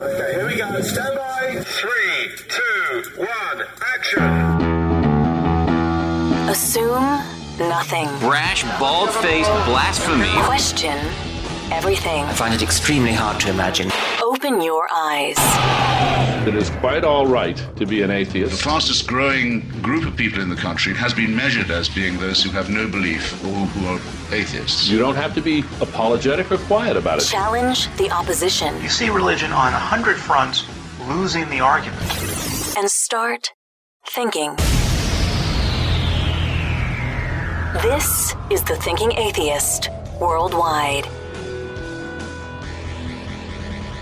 Okay, here we go. Stand by. 3, 2, 1, action. Assume nothing. Brash, bald-faced blasphemy. Question everything. I find it extremely hard to imagine. Open your eyes. It is quite all right to be an atheist. The fastest growing group of people in the country has been measured as being those who have no belief or who are atheists. You don't have to be apologetic or quiet about it. Challenge the opposition. You see religion on 100 fronts losing the argument. And start thinking. This is The Thinking Atheist Worldwide.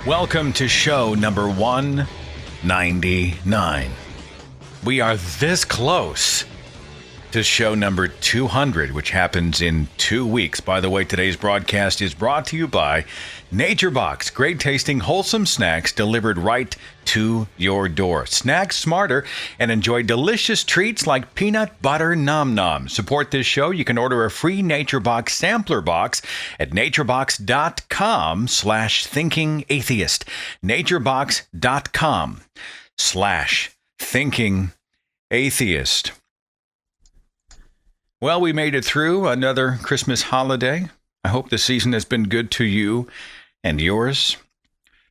Welcome to show number 199. We are this close to show number 200, which happens in 2 weeks. By the way, today's broadcast is brought to you by Nature Box. Great tasting, wholesome snacks delivered right to your door. Snack smarter and enjoy delicious treats like peanut butter nom nom. Support this show. You can order a free Nature Box sampler box at naturebox.com/thinkingatheist. naturebox.com/thinkingatheist. Well, we made it through another Christmas holiday. I hope the season has been good to you and yours.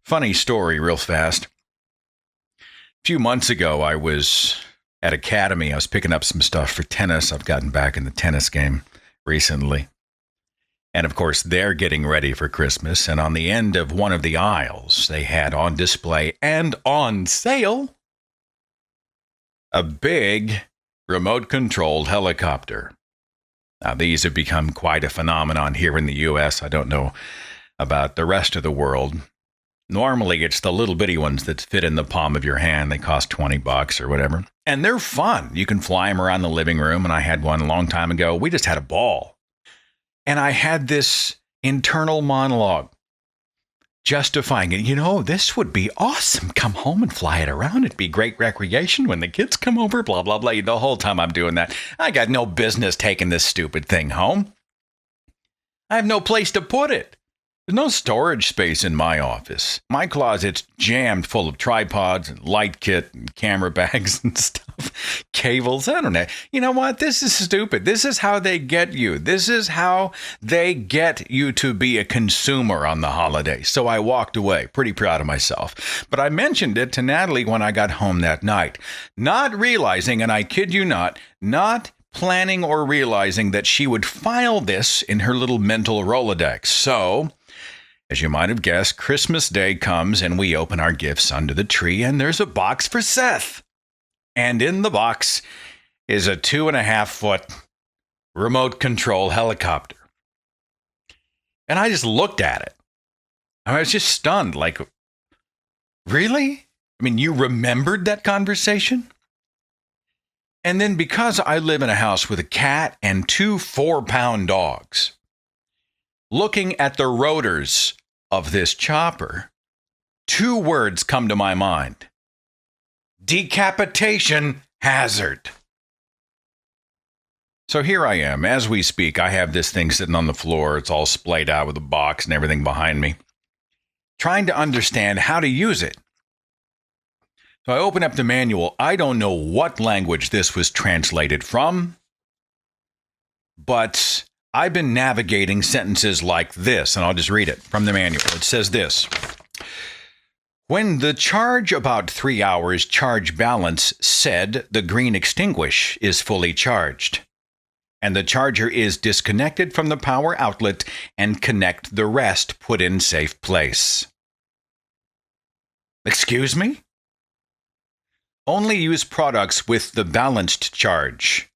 Funny story, real fast. A few months ago, I was at Academy. I was picking up some stuff for tennis. I've gotten back in the tennis game recently. And of course, they're getting ready for Christmas. And on the end of one of the aisles, they had on display and on sale a big remote-controlled helicopter. Now, these have become quite a phenomenon here in the U.S. I don't know about the rest of the world. Normally, it's the little bitty ones that fit in the palm of your hand. They cost $20 or whatever. And they're fun. You can fly them around the living room, and I had one a long time ago. We just had a ball. And I had this internal monologue justifying it. You know, this would be awesome. Come home and fly it around. It'd be great recreation when the kids come over, blah, blah, blah. The whole time I'm doing that, I got no business taking this stupid thing home. I have no place to put it. There's no storage space in my office. My closet's jammed full of tripods and light kit and camera bags and stuff. Cables, I don't know. You know what? This is stupid. This is how they get you. This is how they get you to be a consumer on the holidays. So I walked away, pretty proud of myself. But I mentioned it to Natalie when I got home that night, not realizing, and I kid you not planning or realizing that she would file this in her little mental Rolodex. So, as you might have guessed, Christmas Day comes and we open our gifts under the tree and there's a box for Seth. And in the box is a 2.5-foot remote control helicopter. And I just looked at it. I was just stunned, like, really? I mean, you remembered that conversation? And then because I live in a house with a cat and 2 4-pound dogs, looking at the rotors of this chopper, 2 words come to my mind. Decapitation hazard. So here I am. As we speak, I have this thing sitting on the floor. It's all splayed out with a box and everything behind me, trying to understand how to use it. So I open up the manual. I don't know what language this was translated from, but I've been navigating sentences like this, and I'll just read it from the manual. It says this. When the charge about 3 hours charge balance said the green extinguish is fully charged, and the charger is disconnected from the power outlet and connect the rest put in safe place. Excuse me? Only use products with the balanced charge.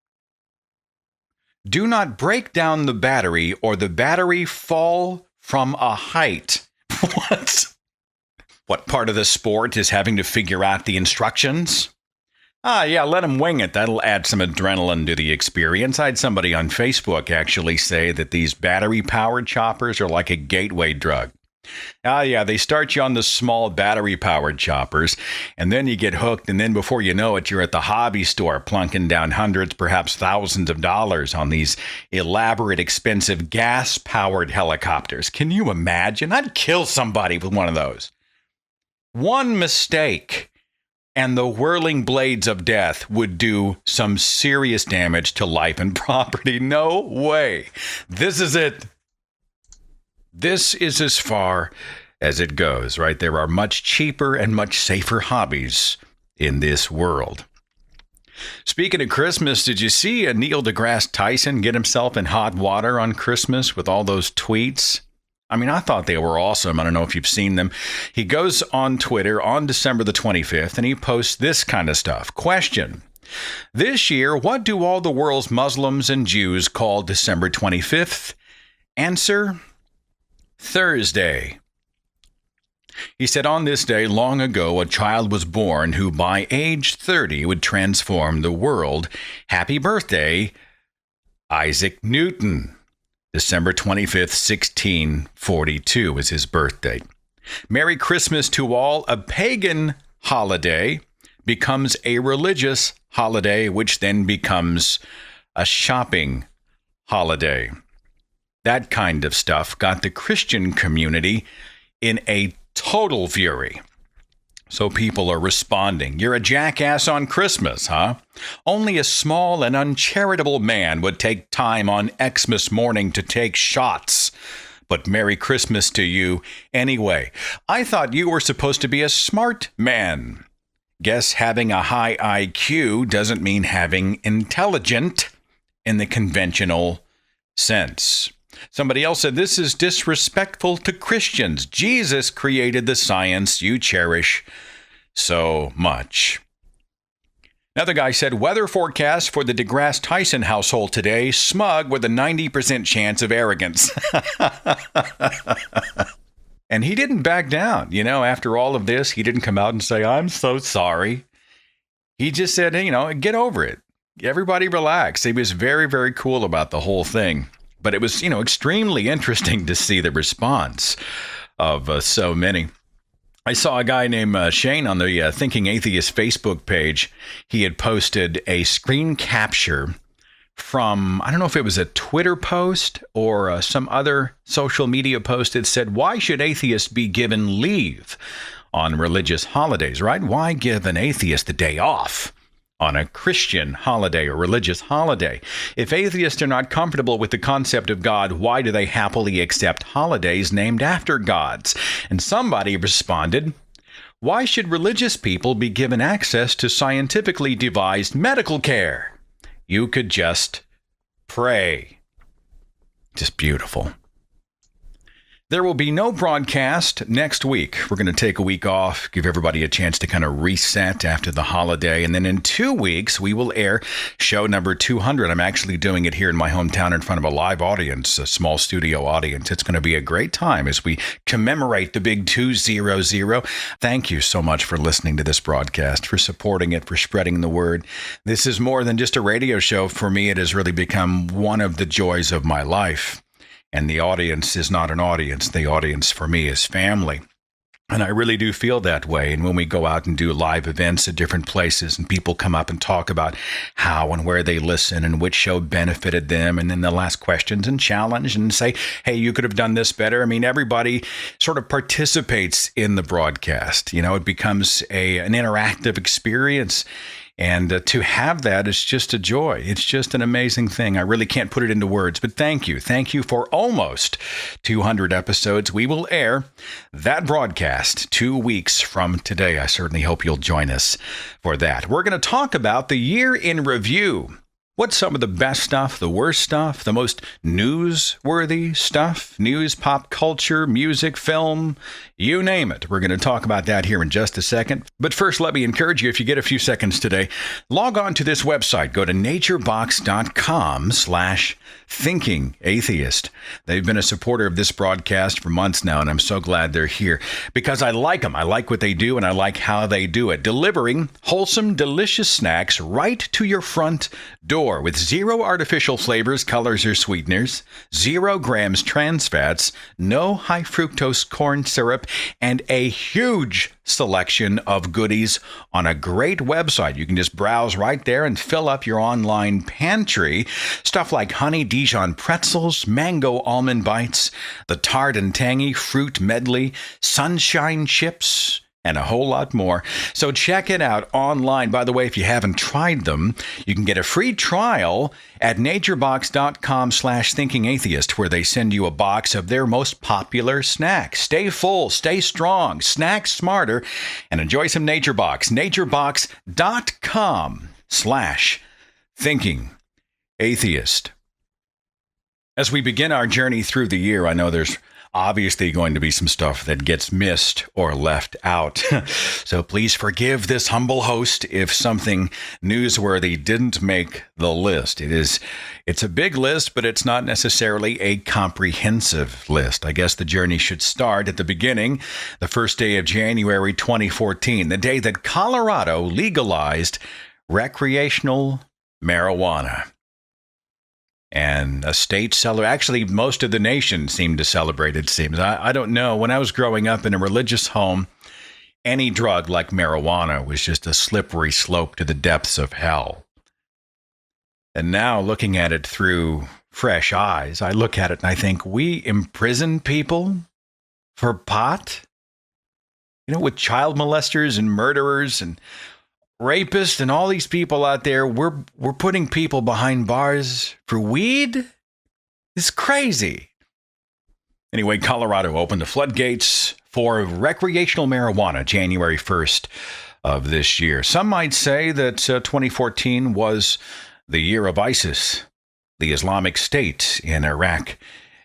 Do not break down the battery or the battery fall from a height. What? What part of the sport is having to figure out the instructions? Yeah, let them wing it. That'll add some adrenaline to the experience. I had somebody on Facebook actually say that these battery-powered choppers are like a gateway drug. Yeah, they start you on the small battery-powered choppers, and then you get hooked, and then before you know it, you're at the hobby store plunking down hundreds, perhaps thousands of dollars on these elaborate, expensive gas-powered helicopters. Can you imagine? I'd kill somebody with one of those. One mistake, and the whirling blades of death would do some serious damage to life and property. No way. This is it. This is as far as it goes, right? There are much cheaper and much safer hobbies in this world. Speaking of Christmas, did you see Neil deGrasse Tyson get himself in hot water on Christmas with all those tweets? I mean, I thought they were awesome. I don't know if you've seen them. He goes on Twitter on December the 25th, and he posts this kind of stuff. Question: this year, what do all the world's Muslims and Jews call December 25th? Answer: Thursday. He said, on this day long ago, a child was born who by age 30 would transform the world. Happy birthday, Isaac Newton. December 25th, 1642 is his birthday. Merry Christmas to all. A pagan holiday becomes a religious holiday, which then becomes a shopping holiday. That kind of stuff got the Christian community in a total fury. So people are responding. You're a jackass on Christmas, huh? Only a small and uncharitable man would take time on Xmas morning to take shots. But Merry Christmas to you anyway. I thought you were supposed to be a smart man. Guess having a high IQ doesn't mean having intelligent in the conventional sense. Somebody else said, this is disrespectful to Christians. Jesus created the science you cherish so much. Another guy said, weather forecast for the deGrasse Tyson household today, smug with a 90% chance of arrogance. And he didn't back down. You know, after all of this, he didn't come out and say, I'm so sorry. He just said, you know, get over it. Everybody relax. He was very, very cool about the whole thing. But it was, extremely interesting to see the response of so many. I saw a guy named Shane on the Thinking Atheist Facebook page. He had posted a screen capture from, I don't know if it was a Twitter post or some other social media post. It said, why should atheists be given leave on religious holidays, right? Why give an atheist the day off on a Christian holiday or religious holiday? If atheists are not comfortable with the concept of God, why do they happily accept holidays named after gods? And somebody responded, why should religious people be given access to scientifically devised medical care? You could just pray. Just beautiful. There will be no broadcast next week. We're going to take a week off, give everybody a chance to kind of reset after the holiday. And then in 2 weeks, we will air show number 200. I'm actually doing it here in my hometown in front of a live audience, a small studio audience. It's going to be a great time as we commemorate the big 200. Thank you so much for listening to this broadcast, for supporting it, for spreading the word. This is more than just a radio show. For me, it has really become one of the joys of my life. And the audience is not an audience. The audience for me is family. And I really do feel that way. And when we go out and do live events at different places and people come up and talk about how and where they listen and which show benefited them, and then they'll ask questions and challenge and say, hey, you could have done this better. I mean, everybody sort of participates in the broadcast. It becomes an interactive experience. And to have that is just a joy. It's just an amazing thing. I really can't put it into words, but thank you. Thank you for almost 200 episodes. We will air that broadcast 2 weeks from today. I certainly hope you'll join us for that. We're going to talk about the year in review. What's some of the best stuff, the worst stuff, the most newsworthy stuff, news, pop culture, music, film, you name it. We're going to talk about that here in just a second. But first, let me encourage you, if you get a few seconds today, log on to this website. Go to naturebox.com/thinkingatheist. They've been a supporter of this broadcast for months now, and I'm so glad they're here because I like them. I like what they do, and I like how they do it. Delivering wholesome, delicious snacks right to your front door with 0 artificial flavors, colors, or sweeteners, 0 grams trans fats, no high fructose corn syrup, and a huge selection of goodies on a great website. You can just browse right there and fill up your online pantry. Stuff like honey Dijon pretzels, mango almond bites, the tart and tangy fruit medley, sunshine chips, and a whole lot more. So check it out online. By the way, if you haven't tried them, you can get a free trial at naturebox.com/thinkingatheist, where they send you a box of their most popular snacks. Stay full, stay strong, snack smarter, and enjoy some NatureBox. naturebox.com/thinkingatheist. As we begin our journey through the year, I know there's obviously going to be some stuff that gets missed or left out. So please forgive this humble host if something newsworthy didn't make the list. It's a big list, but it's not necessarily a comprehensive list. I guess the journey should start at the beginning, the first day of January 2014, the day that Colorado legalized recreational marijuana. And a state actually most of the nation seemed to celebrate, it seems. I don't know. When I was growing up in a religious home, any drug like marijuana was just a slippery slope to the depths of hell. And now, looking at it through fresh eyes, I look at it and I think, we imprison people for pot? You know, with child molesters and murderers and rapists and all these people out there, we're putting people behind bars for weed? It's crazy. Anyway, Colorado opened the floodgates for recreational marijuana January 1st of this year. Some might say that 2014 was the year of ISIS, the Islamic State in Iraq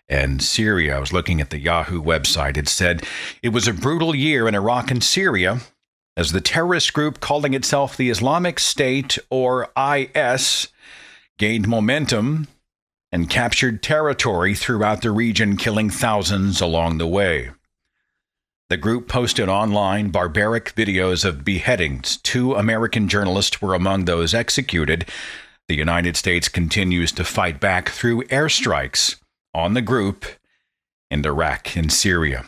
and Syria. I was looking at the Yahoo website. It said it was a brutal year in Iraq and Syria, as the terrorist group calling itself the Islamic State, or IS, gained momentum and captured territory throughout the region, killing thousands along the way. The group posted online barbaric videos of beheadings. 2 American journalists were among those executed. The United States continues to fight back through airstrikes on the group in Iraq and Syria.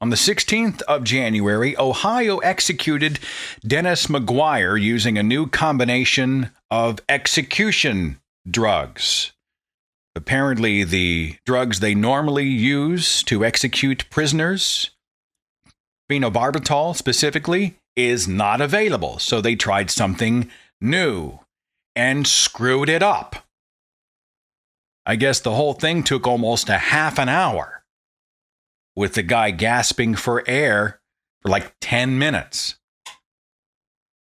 On the 16th of January, Ohio executed Dennis McGuire using a new combination of execution drugs. Apparently, the drugs they normally use to execute prisoners, phenobarbital specifically, is not available. So they tried something new and screwed it up. I guess the whole thing took almost a half an hour, with the guy gasping for air for like 10 minutes.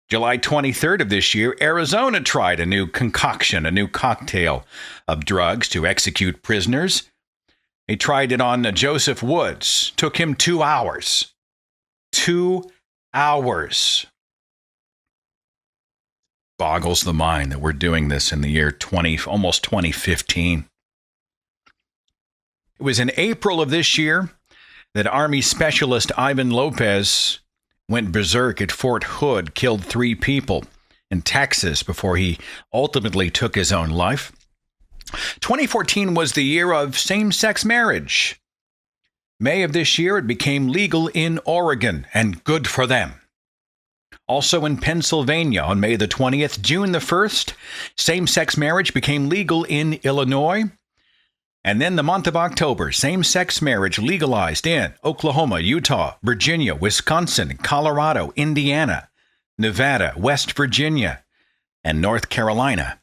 July 23rd of this year, Arizona tried a new concoction, a new cocktail of drugs to execute prisoners. He tried it on Joseph Woods. Took him 2 hours. 2 hours. Boggles the mind that we're doing this in the year almost 2015. It was in April of this year that Army Specialist Ivan Lopez went berserk at Fort Hood, killed 3 people in Texas before he ultimately took his own life. 2014 was the year of same-sex marriage. May of this year, it became legal in Oregon, and good for them. Also in Pennsylvania on May the 20th, June the 1st, same-sex marriage became legal in Illinois. And then the month of October, same-sex marriage legalized in Oklahoma, Utah, Virginia, Wisconsin, Colorado, Indiana, Nevada, West Virginia, and North Carolina.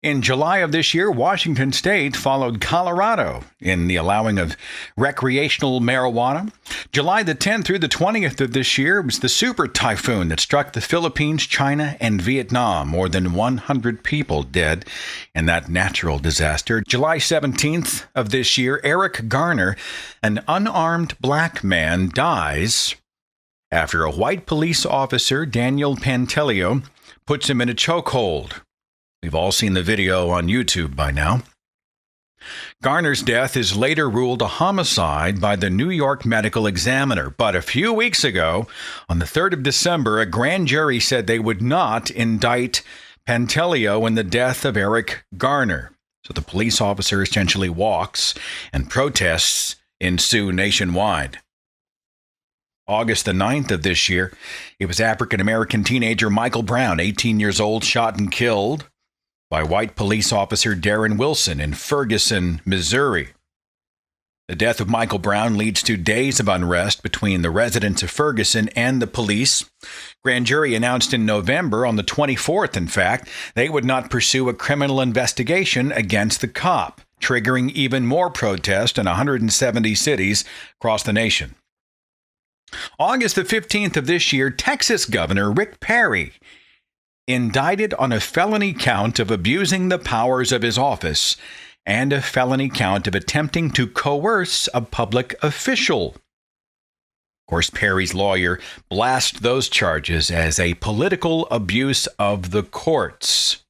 In July of this year, Washington State followed Colorado in the allowing of recreational marijuana. July the 10th through the 20th of this year was the super typhoon that struck the Philippines, China, and Vietnam. More than 100 people dead in that natural disaster. July 17th of this year, Eric Garner, an unarmed black man, dies after a white police officer, Daniel Pantelio, puts him in a chokehold. We've all seen the video on YouTube by now. Garner's death is later ruled a homicide by the New York Medical Examiner. But a few weeks ago, on the 3rd of December, a grand jury said they would not indict Pantelio in the death of Eric Garner. So the police officer essentially walks, and protests ensue nationwide. August the 9th of this year, it was African-American teenager Michael Brown, 18 years old, shot and killed by white police officer Darren Wilson in Ferguson, Missouri. The death of Michael Brown leads to days of unrest between the residents of Ferguson and the police. Grand jury announced in November, on the 24th, in fact, they would not pursue a criminal investigation against the cop, triggering even more protest in 170 cities across the nation. August the 15th of this year, Texas Governor Rick Perry indicted on a felony count of abusing the powers of his office and a felony count of attempting to coerce a public official. Of course, Perry's lawyer blasted those charges as a political abuse of the courts.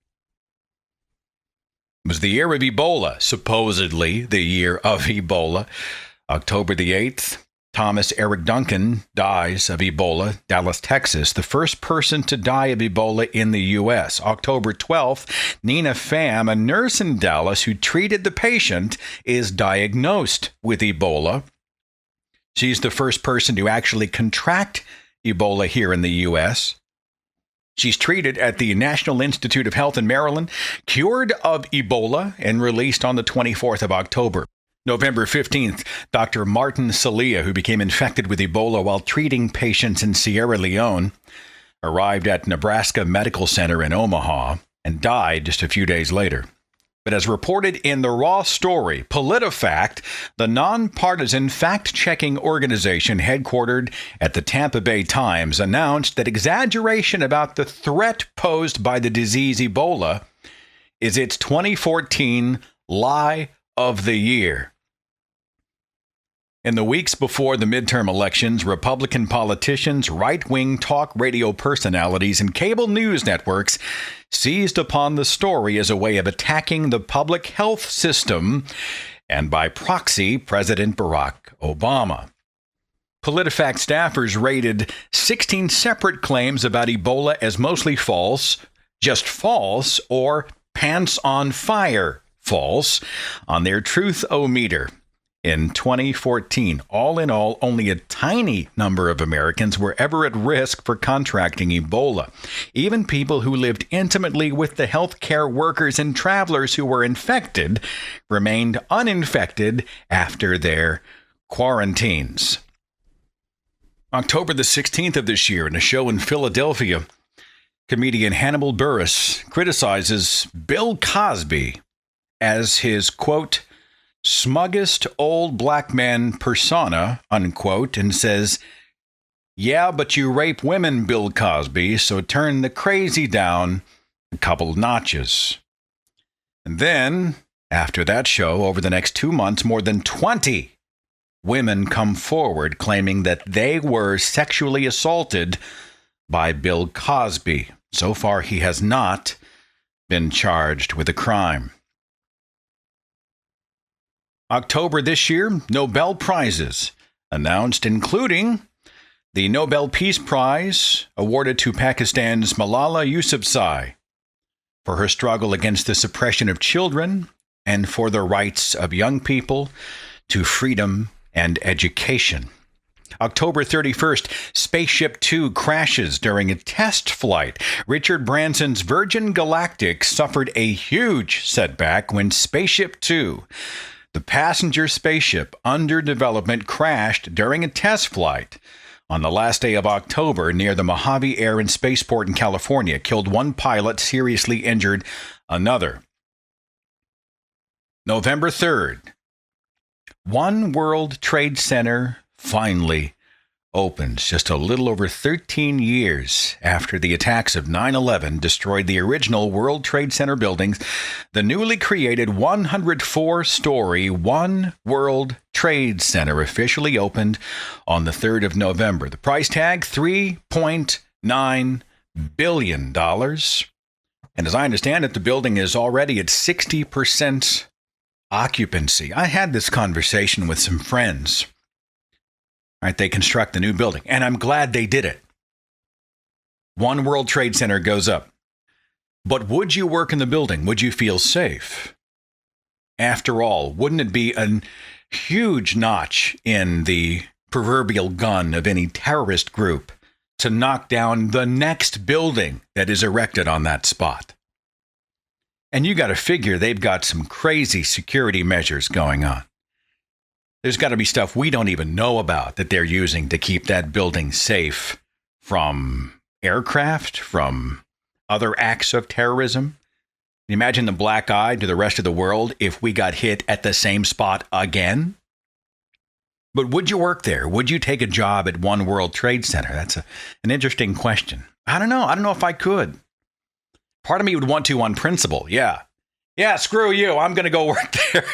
It was the year of Ebola, supposedly the year of Ebola. October the 8th, Thomas Eric Duncan dies of Ebola, Dallas, Texas, the first person to die of Ebola in the U.S. October 12th, Nina Pham, a nurse in Dallas who treated the patient, is diagnosed with Ebola. She's the first person to actually contract Ebola here in the U.S. She's treated at the National Institute of Health in Maryland, cured of Ebola, and released on the 24th of October. November 15th, Dr. Martin Salia, who became infected with Ebola while treating patients in Sierra Leone, arrived at Nebraska Medical Center in Omaha and died just a few days later. But as reported in the Raw Story, PolitiFact, the nonpartisan fact-checking organization headquartered at the Tampa Bay Times, announced that exaggeration about the threat posed by the disease Ebola is its 2014 lie of the year. In the weeks before the midterm elections, Republican politicians, right-wing talk radio personalities, and cable news networks seized upon the story as a way of attacking the public health system and, by proxy, President Barack Obama. PolitiFact staffers rated 16 separate claims about Ebola as mostly false, just false, or pants on fire false on their truth-o-meter. In 2014, all in all, only a tiny number of Americans were ever at risk for contracting Ebola. Even people who lived intimately with the healthcare workers and travelers who were infected remained uninfected after their quarantines. October the 16th of this year, in a show in Philadelphia, comedian Hannibal Buress criticizes Bill Cosby as his, quote, smuggest old black man persona, unquote, and says, yeah, but you rape women, Bill Cosby, so turn the crazy down a couple notches. And then, after that show, over the next 2 months, more than 20 women come forward claiming that they were sexually assaulted by Bill Cosby. So far, he has not been charged with a crime. October this year, Nobel Prizes announced, including the Nobel Peace Prize awarded to Pakistan's Malala Yousafzai for her struggle against the suppression of children and for the rights of young people to freedom and education. October 31st, Spaceship Two crashes during a test flight. Richard Branson's Virgin Galactic suffered a huge setback when Spaceship Two, the passenger spaceship under development, crashed during a test flight on the last day of October near the Mojave Air and Spaceport in California. Killed one pilot, seriously injured another. November 3rd, One World Trade Center finally opens, just a little over 13 years after the attacks of 9/11 destroyed the original World Trade Center buildings. The newly created 104-story One World Trade Center officially opened on the 3rd of November. The price tag, $3.9 billion. And as I understand it, the building is already at 60% occupancy. I had this conversation with some friends. Right, they construct the new building, and I'm glad they did it. One World Trade Center goes up. But would you work in the building? Would you feel safe? After all, wouldn't it be a huge notch in the proverbial gun of any terrorist group to knock down the next building that is erected on that spot? And you got to figure they've got some crazy security measures going on. There's got to be stuff we don't even know about that they're using to keep that building safe from aircraft, from other acts of terrorism. Can you imagine the black eye to the rest of the world if we got hit at the same spot again? But would you work there? Would you take a job at One World Trade Center? That's an interesting question. I don't know. I don't know if I could. Part of me would want to on principle. Yeah, screw you. I'm going to go work there.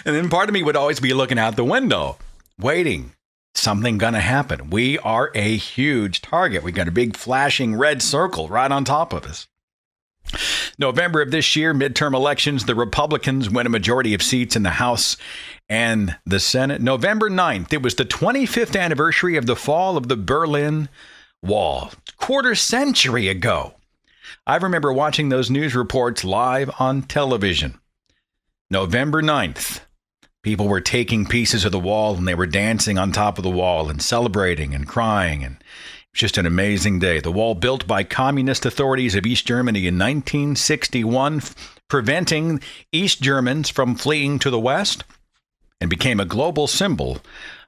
And then part of me would always be looking out the window, waiting. Something going to happen. We are a huge target. We got a big flashing red circle right on top of us. November of this year, midterm elections, the Republicans win a majority of seats in the House and the Senate. November 9th, it was the 25th anniversary of the fall of the Berlin Wall, quarter century ago. I remember watching those news reports live on television. November 9th, people were taking pieces of the wall and they were dancing on top of the wall and celebrating and crying. And it's just an amazing day. The wall built by communist authorities of East Germany in 1961, preventing East Germans from fleeing to the West, and became a global symbol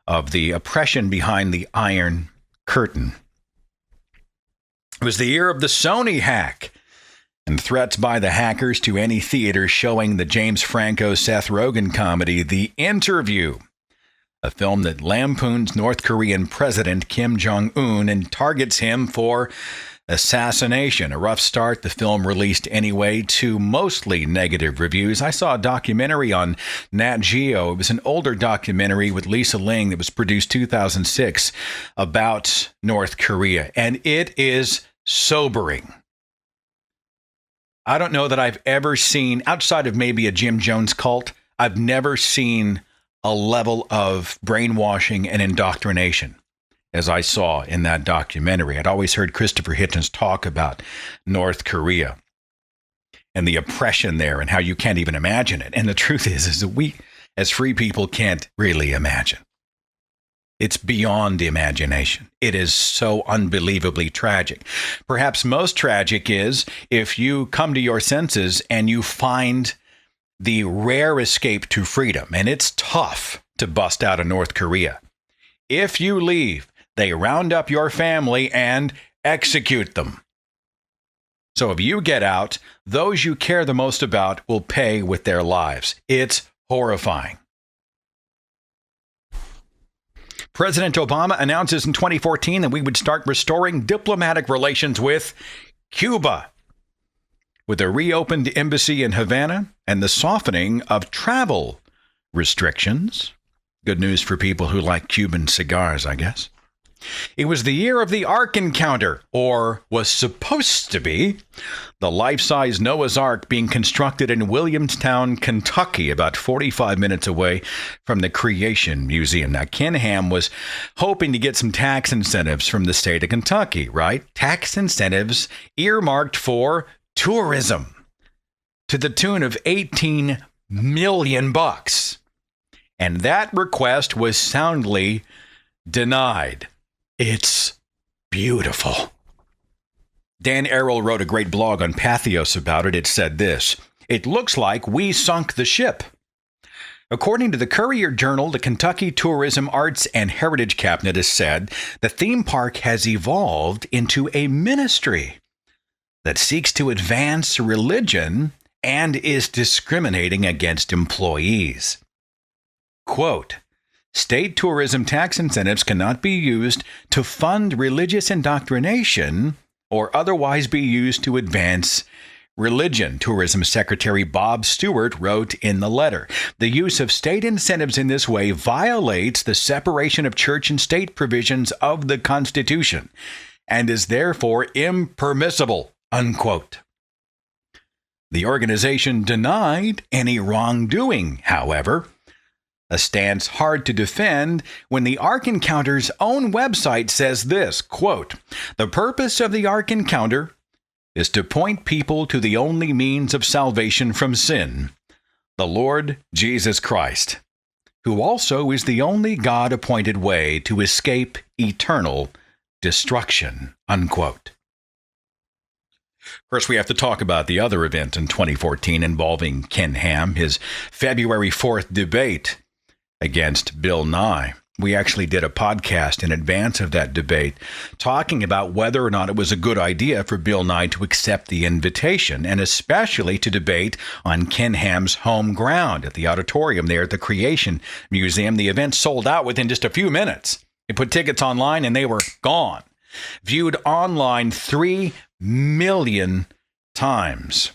of the oppression behind the Iron Curtain. It was the year of the Sony hack and threats by the hackers to any theater showing the James Franco-Seth Rogen comedy, The Interview, a film that lampoons North Korean President Kim Jong-un and targets him for assassination. A rough start. The film released anyway to mostly negative reviews. I saw a documentary on Nat Geo. It was an older documentary with Lisa Ling that was produced 2006 about North Korea, and it is sobering. I don't know that I've ever seen, outside of maybe a Jim Jones cult, I've never seen a level of brainwashing and indoctrination as I saw in that documentary. I'd always heard Christopher Hitchens talk about North Korea and the oppression there and how you can't even imagine it. And the truth is that we, as free people, can't really imagine. It's beyond imagination. It is so unbelievably tragic. Perhaps most tragic is if you come to your senses and you find the rare escape to freedom, and it's tough to bust out of North Korea. If you leave, they round up your family and execute them. So if you get out, those you care the most about will pay with their lives. It's horrifying. President Obama announces in 2014 that we would start restoring diplomatic relations with Cuba, with a reopened embassy in Havana and the softening of travel restrictions. Good news for people who like Cuban cigars, I guess. It was the year of the Ark Encounter, or was supposed to be, the life-size Noah's Ark being constructed in Williamstown, Kentucky, about 45 minutes away from the Creation Museum. Now, Ken Ham was hoping to get some tax incentives from the state of Kentucky, right? Tax incentives earmarked for tourism to the tune of $18 million. And that request was soundly denied. It's beautiful. Dan Errol wrote a great blog on Pathos about it. It said this: "It looks like we sunk the ship." According to the Courier Journal, the Kentucky Tourism, Arts, and Heritage Cabinet has said the theme park has evolved into a ministry that seeks to advance religion and is discriminating against employees. Quote, "State tourism tax incentives cannot be used to fund religious indoctrination or otherwise be used to advance religion," Tourism Secretary Bob Stewart wrote in the letter. "The use of state incentives in this way violates the separation of church and state provisions of the Constitution and is therefore impermissible," unquote. The organization denied any wrongdoing, however, a stance hard to defend when the Ark Encounter's own website says this, quote, "The purpose of the Ark Encounter is to point people to the only means of salvation from sin, the Lord Jesus Christ, who also is the only God-appointed way to escape eternal destruction," unquote. Of course, we have to talk about the other event in 2014 involving Ken Ham, his February 4th debate against Bill Nye. We actually did a podcast in advance of that debate talking about whether or not it was a good idea for Bill Nye to accept the invitation, and especially to debate on Ken Ham's home ground at the auditorium there at the Creation Museum. The event sold out within just a few minutes. They put tickets online and they were gone. Viewed online 3 million times.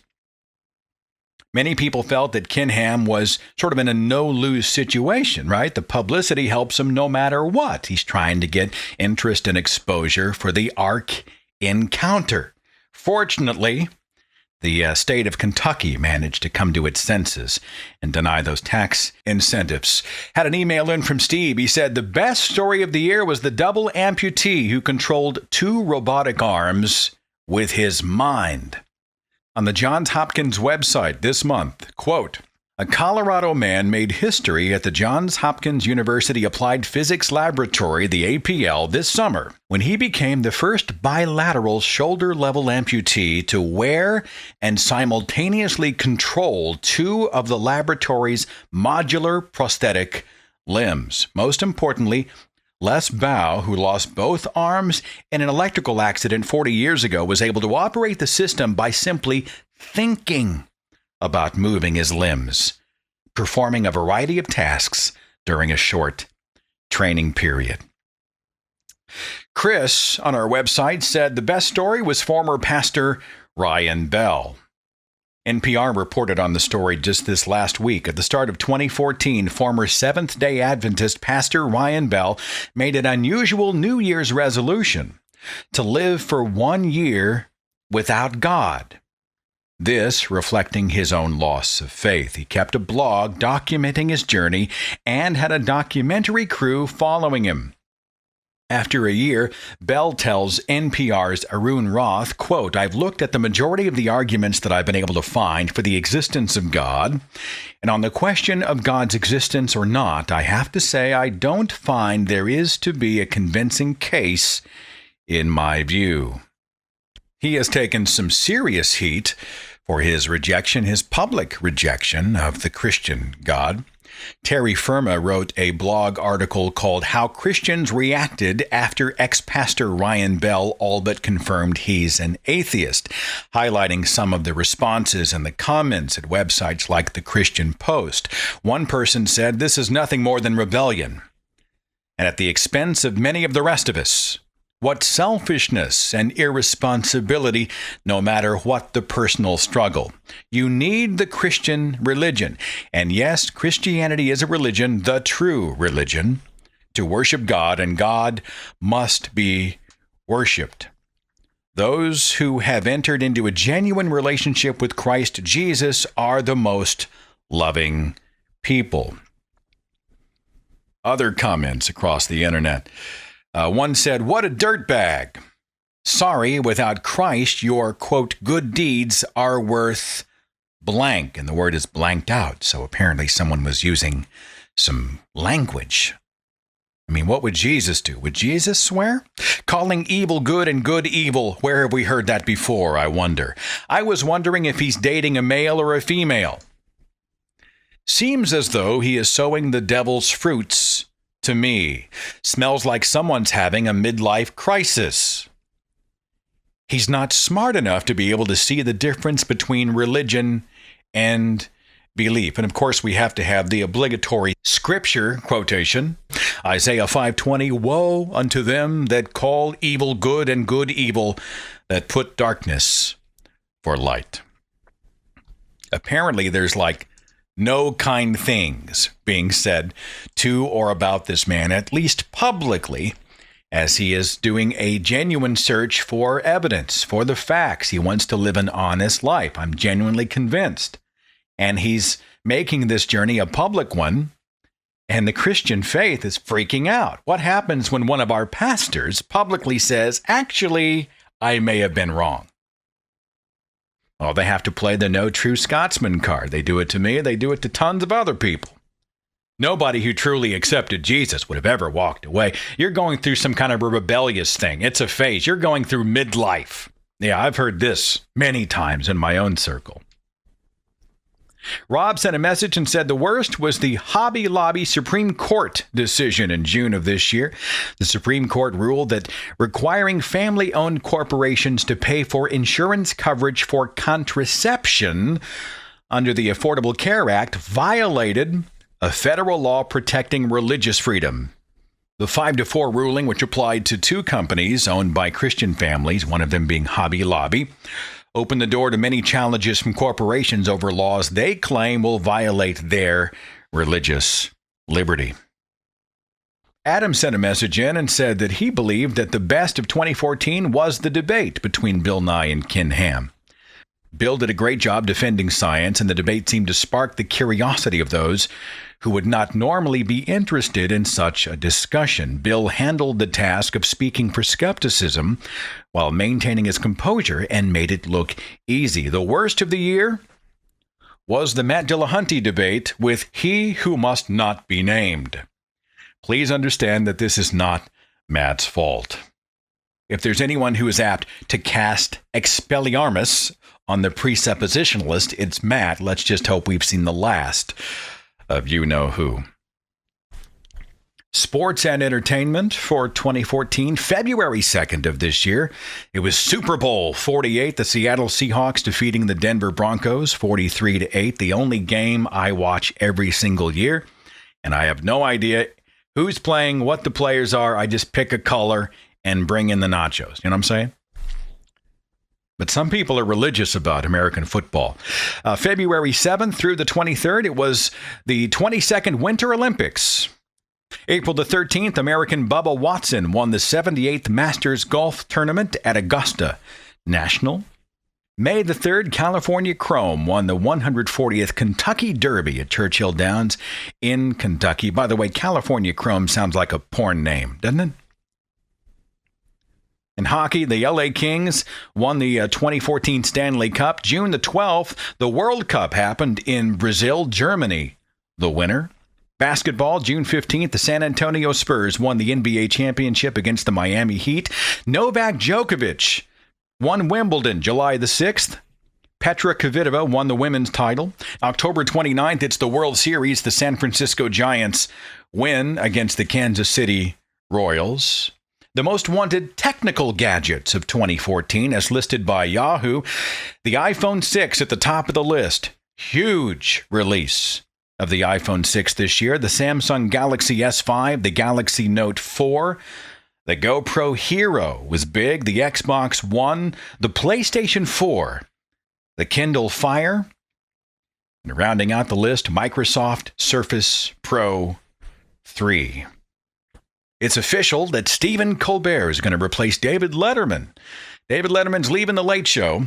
Many people felt that Ken Ham was sort of in a no-lose situation, right? The publicity helps him no matter what. He's trying to get interest and exposure for the Ark encounter. Fortunately, the state of Kentucky managed to come to its senses and deny those tax incentives. Had an email in from Steve. He said, the best story of the year was the double amputee who controlled 2 robotic arms with his mind. On the Johns Hopkins website this month, quote, a Colorado man made history at the Johns Hopkins University Applied Physics Laboratory, the APL, this summer when he became the first bilateral shoulder-level amputee to wear and simultaneously control 2 of the laboratory's modular prosthetic limbs. Most importantly, Les Bow, who lost both arms in an electrical accident 40 years ago, was able to operate the system by simply thinking about moving his limbs, performing a variety of tasks during a short training period. Chris, on our website, said the best story was former pastor Ryan Bell. NPR reported on the story just this last week. At the start of 2014, former Seventh-day Adventist pastor Ryan Bell made an unusual New Year's resolution to live for 1 year without God. This reflecting his own loss of faith. He kept a blog documenting his journey and had a documentary crew following him. After a year, Bell tells NPR's Arun Roth, quote, I've looked at the majority of the arguments that I've been able to find for the existence of God, and on the question of God's existence or not, I have to say I don't find there is to be a convincing case in my view. He has taken some serious heat for his rejection, his public rejection of the Christian God. Terry Firma wrote a blog article called How Christians Reacted After Ex-Pastor Ryan Bell All But Confirmed He's an Atheist, highlighting some of the responses and the comments at websites like The Christian Post. One person said, this is nothing more than rebellion, and at the expense of many of the rest of us. What selfishness and irresponsibility, no matter what the personal struggle. You need the Christian religion. And yes, Christianity is a religion, the true religion, to worship God, and God must be worshiped. Those who have entered into a genuine relationship with Christ Jesus are the most loving people. Other comments across the internet. One said, what a dirtbag. Sorry, without Christ, your, quote, good deeds are worth blank. And the word is blanked out. So apparently someone was using some language. I mean, what would Jesus do? Would Jesus swear? Calling evil good and good evil. Where have we heard that before, I wonder? I was wondering if he's dating a male or a female. Seems as though he is sowing the devil's fruits to me. Smells like someone's having a midlife crisis. He's not smart enough to be able to see the difference between religion and belief. And of course, we have to have the obligatory scripture quotation. Isaiah 5:20, woe unto them that call evil good and good evil, that put darkness for light. Apparently, there's like no kind things being said to or about this man, at least publicly, as he is doing a genuine search for evidence, for the facts. He wants to live an honest life. I'm genuinely convinced. And he's making this journey a public one, and the Christian faith is freaking out. What happens when one of our pastors publicly says, actually, I may have been wrong? Well, they have to play the no true Scotsman card. They do it to me. They do it to tons of other people. Nobody who truly accepted Jesus would have ever walked away. You're going through some kind of a rebellious thing. It's a phase. You're going through midlife. Yeah, I've heard this many times in my own circle. Rob sent a message and said the worst was the Hobby Lobby Supreme Court decision in June of this year. The Supreme Court ruled that requiring family-owned corporations to pay for insurance coverage for contraception under the Affordable Care Act violated a federal law protecting religious freedom. The 5-4 ruling, which applied to two companies owned by Christian families, one of them being Hobby Lobby, opened the door to many challenges from corporations over laws they claim will violate their religious liberty. Adam sent a message in and said that he believed that the best of 2014 was the debate between Bill Nye and Ken Ham. Bill did a great job defending science, and the debate seemed to spark the curiosity of those who would not normally be interested in such a discussion. Bill handled the task of speaking for skepticism while maintaining his composure and made it look easy. The worst of the year was the Matt Dillahunty debate with He Who Must Not Be Named. Please understand that this is not Matt's fault. If there's anyone who is apt to cast Expelliarmus on the presuppositionalist, it's Matt. Let's just hope we've seen the last of you-know-who. Sports and entertainment for 2014, February 2nd of this year. It was Super Bowl 48, the Seattle Seahawks defeating the Denver Broncos 43-8, the only game I watch every single year. And I have no idea who's playing, what the players are. I just pick a color and bring in the nachos. You know what I'm saying? But some people are religious about American football. February 7th through the 23rd, it was the 22nd Winter Olympics. April the 13th, American Bubba Watson won the 78th Masters Golf Tournament at Augusta National. May the 3rd, California Chrome won the 140th Kentucky Derby at Churchill Downs in Kentucky. By the way, California Chrome sounds like a porn name, doesn't it? In hockey, the LA Kings won the 2014 Stanley Cup. June the 12th, the World Cup happened in Brazil, Germany, the winner. Basketball, June 15th, the San Antonio Spurs won the NBA championship against the Miami Heat. Novak Djokovic won Wimbledon, July the 6th. Petra Kvitova won the women's title. October 29th, it's the World Series. The San Francisco Giants win against the Kansas City Royals. The most wanted technical gadgets of 2014, as listed by Yahoo, the iPhone 6 at the top of the list. Huge release of the iPhone 6 this year. The Samsung Galaxy S5, the Galaxy Note 4, the GoPro Hero was big, the Xbox One, the PlayStation 4, the Kindle Fire, and rounding out the list, Microsoft Surface Pro 3. It's official that Stephen Colbert is going to replace David Letterman. David Letterman's leaving The Late Show,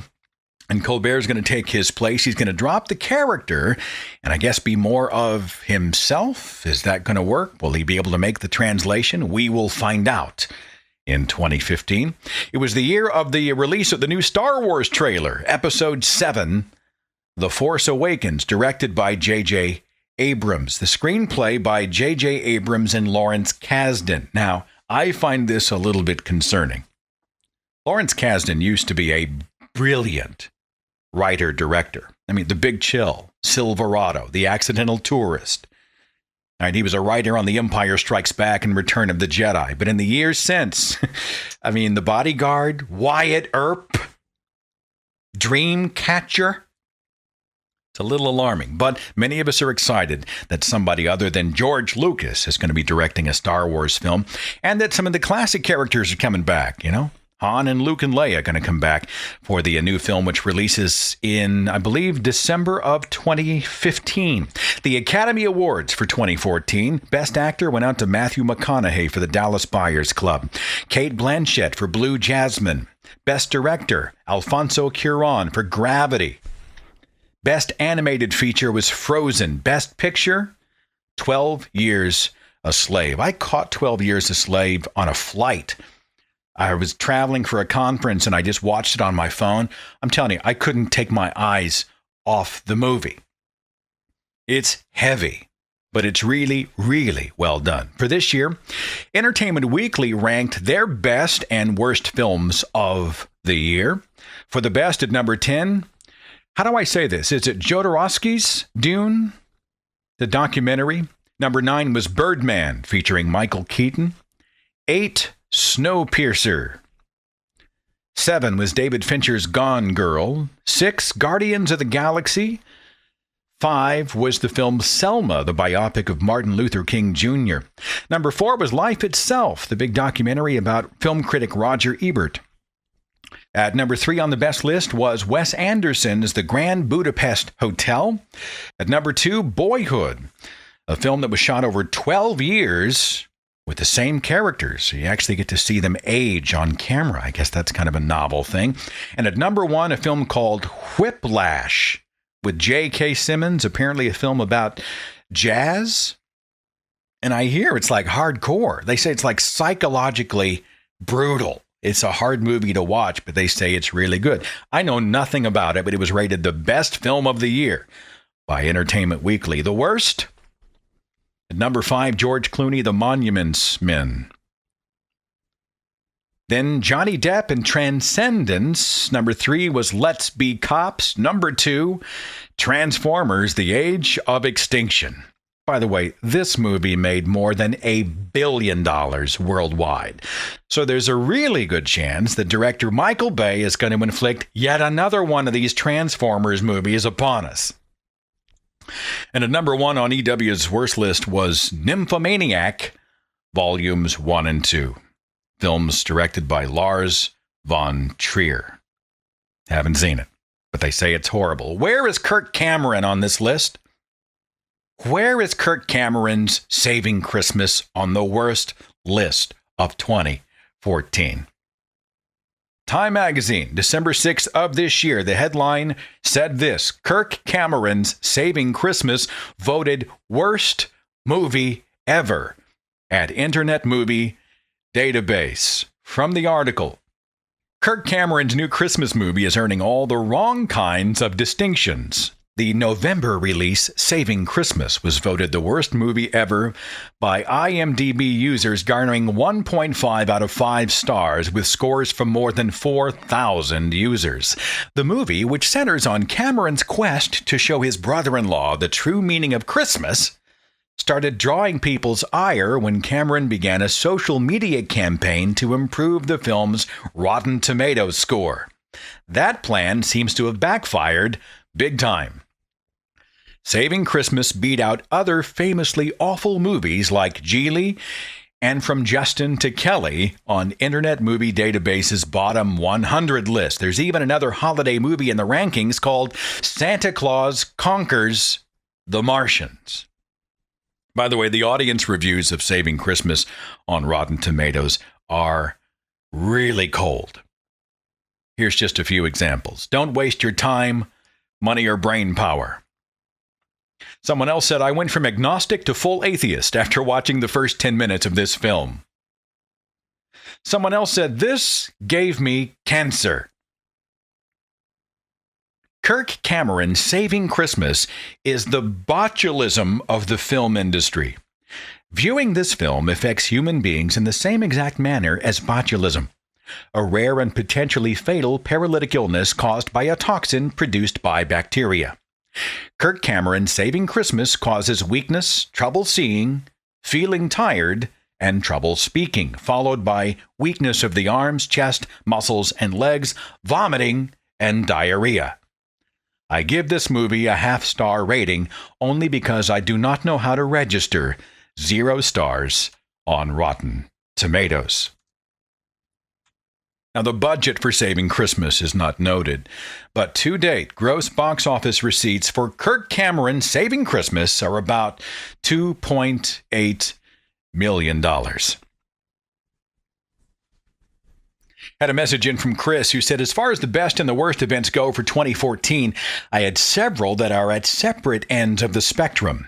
and Colbert is going to take his place. He's going to drop the character and I guess be more of himself. Is that going to work? Will he be able to make the translation? We will find out in 2015. It was the year of the release of the new Star Wars trailer, Episode 7, The Force Awakens, directed by J.J. Abrams, the screenplay by J.J. Abrams and Lawrence Kasdan. Now, I find this a little bit concerning. Lawrence Kasdan used to be a brilliant writer-director. I mean, The Big Chill, Silverado, The Accidental Tourist. All right, he was a writer on The Empire Strikes Back and Return of the Jedi. But in the years since, I mean, The Bodyguard, Wyatt Earp, Dreamcatcher. It's a little alarming, but many of us are excited that somebody other than George Lucas is going to be directing a Star Wars film, and that some of the classic characters are coming back, you know? Han and Luke and Leia are going to come back for the new film, which releases in, I believe, December of 2015. The Academy Awards for 2014. Best Actor went out to Matthew McConaughey for The Dallas Buyers Club. Cate Blanchett for Blue Jasmine. Best Director, Alfonso Cuarón for Gravity. Best Animated Feature was Frozen. Best Picture, 12 Years a Slave. I caught 12 Years a Slave on a flight. I was traveling for a conference and I just watched it on my phone. I'm telling you, I couldn't take my eyes off the movie. It's heavy, but it's really, really well done. For this year, Entertainment Weekly ranked their best and worst films of the year. For the best at number 10, How do I say this? Is it Jodorowsky's Dune, the documentary? Number 9 was Birdman, featuring Michael Keaton. 8, Snowpiercer. 7 was David Fincher's Gone Girl. 6, Guardians of the Galaxy. 5 was the film Selma, the biopic of Martin Luther King Jr. Number 4 was Life Itself, the big documentary about film critic Roger Ebert. At number 3 on the best list was Wes Anderson's The Grand Budapest Hotel. At number 2, Boyhood, a film that was shot over 12 years with the same characters. So you actually get to see them age on camera. I guess that's kind of a novel thing. And at number 1, a film called Whiplash with J.K. Simmons, apparently a film about jazz. And I hear it's like hardcore. They say it's like psychologically brutal. It's a hard movie to watch, but they say it's really good. I know nothing about it, but it was rated the best film of the year by Entertainment Weekly. The worst? At number 5, George Clooney, The Monuments Men. Then Johnny Depp in Transcendence. Number 3 was Let's Be Cops. Number 2, Transformers, The Age of Extinction. By the way, this movie made more than $1 billion worldwide. So there's a really good chance that director Michael Bay is going to inflict yet another one of these Transformers movies upon us. And at number 1 on EW's worst list was Nymphomaniac, Volumes 1 and 2. Films directed by Lars von Trier. Haven't seen it, but they say it's horrible. Where is Kirk Cameron on this list? Where is Kirk Cameron's Saving Christmas on the worst list of 2014? Time Magazine, December 6th of this year, the headline said this: Kirk Cameron's Saving Christmas voted worst movie ever at Internet Movie Database. From the article, Kirk Cameron's new Christmas movie is earning all the wrong kinds of distinctions. The November release, Saving Christmas, was voted the worst movie ever by IMDb users, garnering 1.5 out of 5 stars, with scores from more than 4,000 users. The movie, which centers on Cameron's quest to show his brother-in-law the true meaning of Christmas, started drawing people's ire when Cameron began a social media campaign to improve the film's Rotten Tomatoes score. That plan seems to have backfired big time. Saving Christmas beat out other famously awful movies like Geely and From Justin to Kelly on Internet Movie Database's bottom 100 list. There's even another holiday movie in the rankings called Santa Claus Conquers the Martians. By the way, the audience reviews of Saving Christmas on Rotten Tomatoes are really cold. Here's just a few examples. Don't waste your time, money, or brain power. Someone else said, I went from agnostic to full atheist after watching the first 10 minutes of this film. Someone else said, this gave me cancer. Kirk Cameron's Saving Christmas is the botulism of the film industry. Viewing this film affects human beings in the same exact manner as botulism, a rare and potentially fatal paralytic illness caused by a toxin produced by bacteria. Kirk Cameron's Saving Christmas causes weakness, trouble seeing, feeling tired, and trouble speaking, followed by weakness of the arms, chest, muscles, and legs, vomiting, and diarrhea. I give this movie a half-star rating only because I do not know how to register 0 stars on Rotten Tomatoes. Now, the budget for Saving Christmas is not noted, but to date, gross box office receipts for Kirk Cameron's Saving Christmas are about $2.8 million. Had a message in from Chris who said, as far as the best and the worst events go for 2014, I had several that are at separate ends of the spectrum.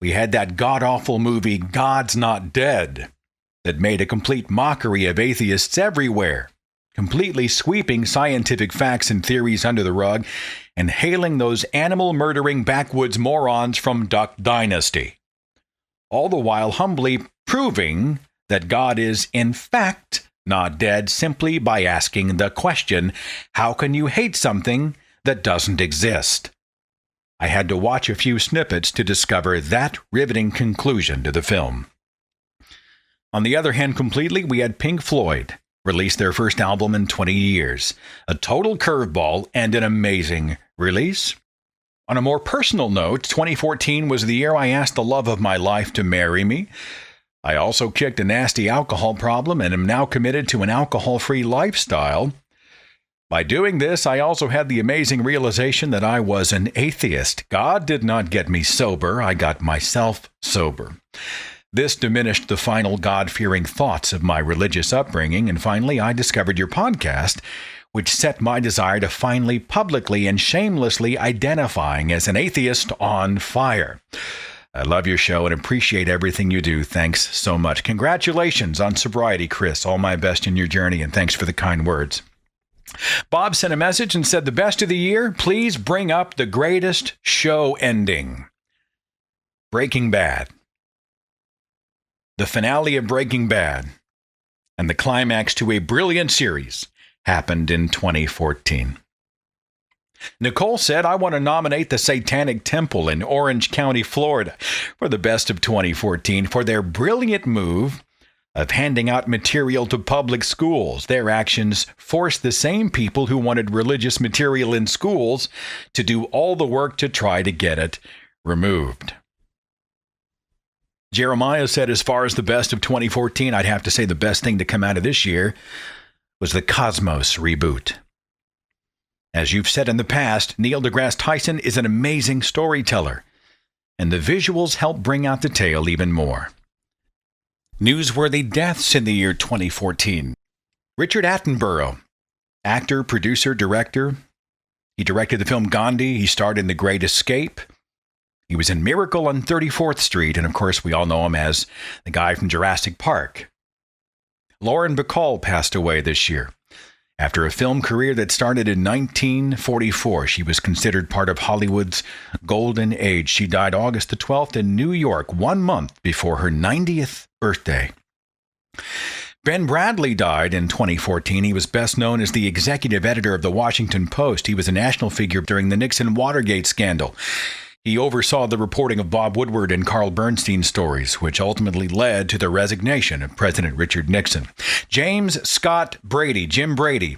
We had that god-awful movie God's Not Dead that made a complete mockery of atheists everywhere, completely sweeping scientific facts and theories under the rug and hailing those animal-murdering backwoods morons from Duck Dynasty, all the while humbly proving that God is, in fact, not dead simply by asking the question, how can you hate something that doesn't exist. I had to watch a few snippets to discover that riveting conclusion to the film. On the other hand, completely, we had Pink Floyd release their first album in 20 years. A total curveball and an amazing release. On a more personal note, 2014 was the year I asked the love of my life to marry me. I also kicked a nasty alcohol problem and am now committed to an alcohol-free lifestyle. By doing this, I also had the amazing realization that I was an atheist. God did not get me sober, I got myself sober. This diminished the final God-fearing thoughts of my religious upbringing, and finally I discovered your podcast, which set my desire to finally publicly and shamelessly identifying as an atheist on fire. I love your show and appreciate everything you do. Thanks so much. Congratulations on sobriety, Chris. All my best in your journey, and thanks for the kind words. Bob sent a message and said, the best of the year, please bring up the greatest show ending. Breaking Bad. The finale of Breaking Bad and the climax to a brilliant series happened in 2014. Nicole said, I want to nominate the Satanic Temple in Orange County, Florida for the best of 2014 for their brilliant move of handing out material to public schools. Their actions forced the same people who wanted religious material in schools to do all the work to try to get it removed. Jeremiah said, as far as the best of 2014, I'd have to say the best thing to come out of this year was the Cosmos reboot. As you've said in the past, Neil deGrasse Tyson is an amazing storyteller, and the visuals help bring out the tale even more. Newsworthy deaths in the year 2014. Richard Attenborough, actor, producer, director. He directed the film Gandhi. He starred in The Great Escape. He was in Miracle on 34th Street, and of course we all know him as the guy from Jurassic Park. Lauren Bacall passed away this year. After a film career that started in 1944, she was considered part of Hollywood's golden age. She died August the 12th in New York, 1 month before her 90th birthday. Ben Bradley died in 2014. He was best known as the executive editor of the Washington Post. He was a national figure during the Nixon Watergate scandal. He oversaw the reporting of Bob Woodward and Carl Bernstein stories, which ultimately led to the resignation of President Richard Nixon. James Scott Brady, Jim Brady,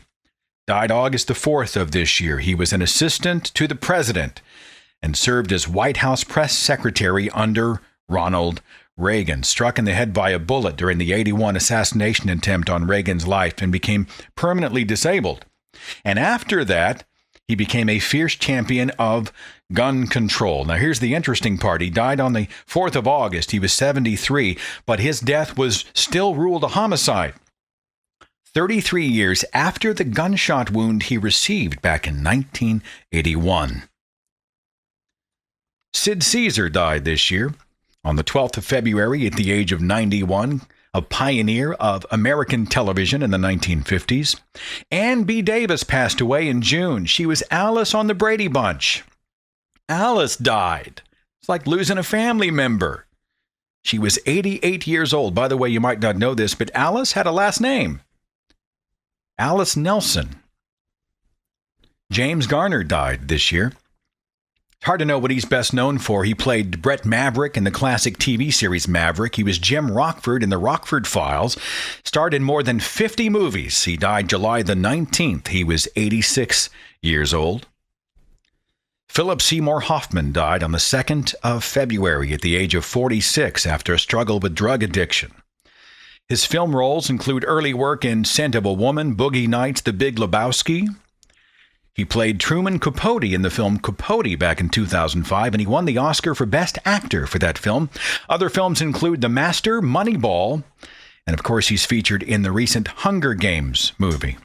died August the 4th of this year. He was an assistant to the president and served as White House press secretary under Ronald Reagan. Struck in the head by a bullet during the 1981 assassination attempt on Reagan's life and became permanently disabled. And after that, he became a fierce champion of gun control. Now, here's the interesting part. He died on the 4th of August. He was 73, but his death was still ruled a homicide 33 years after the gunshot wound he received back in 1981. Sid Caesar died this year on the 12th of February at the age of 91. A pioneer of American television in the 1950s. Ann B. Davis passed away in June. She was Alice on the Brady Bunch. Alice died. It's like losing a family member. She was 88 years old. By the way, you might not know this, but Alice had a last name. Alice Nelson. James Garner died this year. It's hard to know what he's best known for. He played Brett Maverick in the classic TV series Maverick. He was Jim Rockford in the Rockford Files. Starred in more than 50 movies. He died July the 19th. He was 86 years old. Philip Seymour Hoffman died on the 2nd of February at the age of 46 after a struggle with drug addiction. His film roles include early work in Scent of a Woman, Boogie Nights, The Big Lebowski. He played Truman Capote in the film Capote back in 2005, and he won the Oscar for Best Actor for that film. Other films include The Master, Moneyball, and of course he's featured in the recent Hunger Games movie.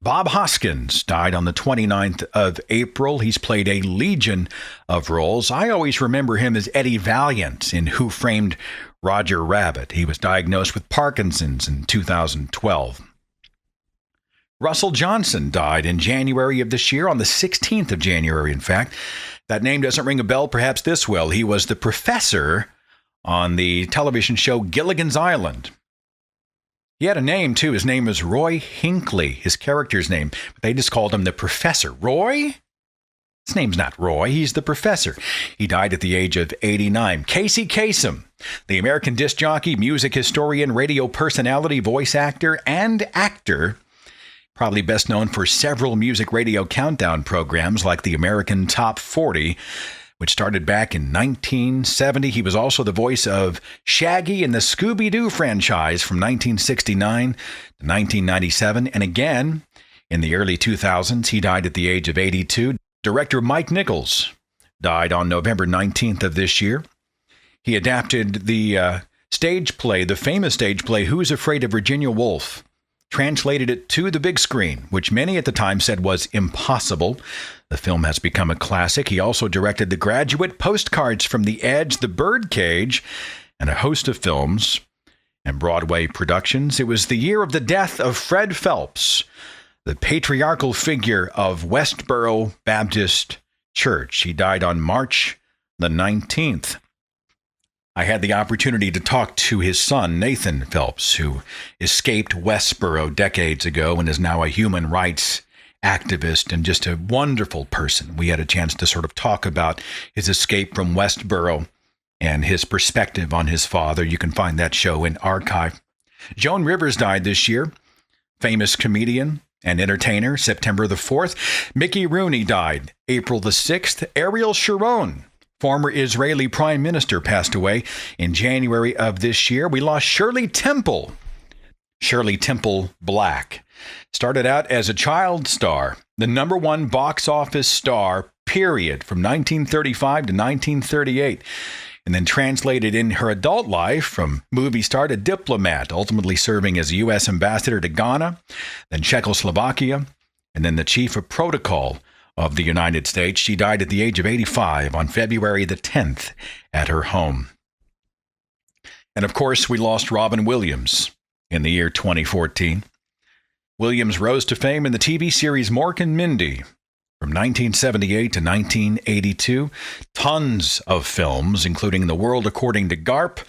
Bob Hoskins died on the 29th of April. He's played a legion of roles. I always remember him as Eddie Valiant in Who Framed Roger Rabbit. He was diagnosed with Parkinson's in 2012. Russell Johnson died in January of this year, on the 16th of January, in fact. That name doesn't ring a bell, perhaps this will. He was the professor on the television show Gilligan's Island. He had a name, too. His name was Roy Hinckley, his character's name. But they just called him the Professor. Roy? His name's not Roy. He's the Professor. He died at the age of 89. Casey Kasem, the American disc jockey, music historian, radio personality, voice actor, and actor, probably best known for several music radio countdown programs like the American Top 40, which started back in 1970. He was also the voice of Shaggy in the Scooby-Doo franchise from 1969 to 1997. And again, in the early 2000s, he died at the age of 82. Director Mike Nichols died on November 19th of this year. He adapted the stage play, the famous stage play, Who's Afraid of Virginia Woolf, translated it to the big screen, which many at the time said was impossible. The film has become a classic. He also directed The Graduate, Postcards from the Edge, The Birdcage, and a host of films and Broadway productions. It was the year of the death of Fred Phelps, the patriarchal figure of Westboro Baptist Church. He died on March the 19th. I had the opportunity to talk to his son, Nathan Phelps, who escaped Westboro decades ago and is now a human rights activist and just a wonderful person. We had a chance to sort of talk about his escape from Westboro and his perspective on his father. You can find that show in archive. Joan Rivers died this year, famous comedian and entertainer, September the 4th. Mickey Rooney died April the 6th. Ariel Sharon, former Israeli prime minister, passed away in January of this year. We lost Shirley Temple Black. Started out as a child star, the number one box office star, period, from 1935 to 1938. And then translated in her adult life from movie star to diplomat, ultimately serving as U.S. ambassador to Ghana, then Czechoslovakia, and then the chief of protocol of the United States. She died at the age of 85 on February the 10th at her home. And of course, we lost Robin Williams in the year 2014. Williams rose to fame in the TV series Mork and Mindy from 1978 to 1982. Tons of films, including The World According to Garp,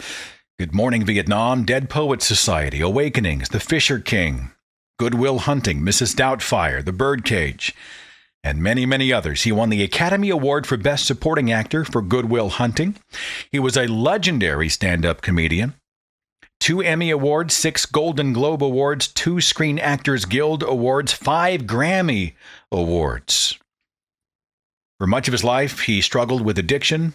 Good Morning Vietnam, Dead Poets Society, Awakenings, The Fisher King, Good Will Hunting, Mrs. Doubtfire, The Birdcage, and many, many others. He won the Academy Award for Best Supporting Actor for Good Will Hunting. He was a legendary stand-up comedian. 2 Emmy Awards, 6 Golden Globe Awards, 2 Screen Actors Guild Awards, 5 Grammy Awards. For much of his life, he struggled with addiction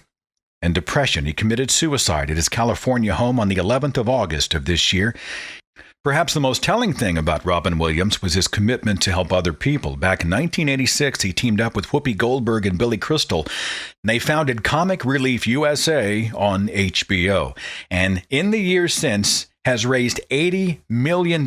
and depression. He committed suicide at his California home on the 11th of August of this year. Perhaps the most telling thing about Robin Williams was his commitment to help other people. Back in 1986, he teamed up with Whoopi Goldberg and Billy Crystal, and they founded Comic Relief USA on HBO. And in the years since, has raised $80 million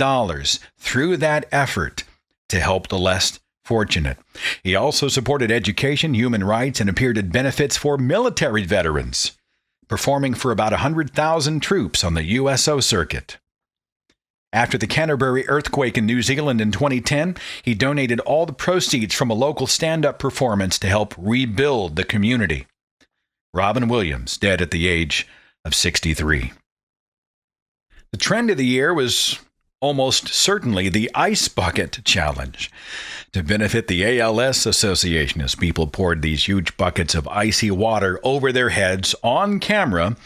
through that effort to help the less fortunate. He also supported education, human rights, and appeared at benefits for military veterans, performing for about 100,000 troops on the USO circuit. After the Canterbury earthquake in New Zealand in 2010, he donated all the proceeds from a local stand-up performance to help rebuild the community. Robin Williams, dead at the age of 63. The trend of the year was almost certainly the Ice Bucket Challenge to benefit the ALS Association, as people poured these huge buckets of icy water over their heads on camera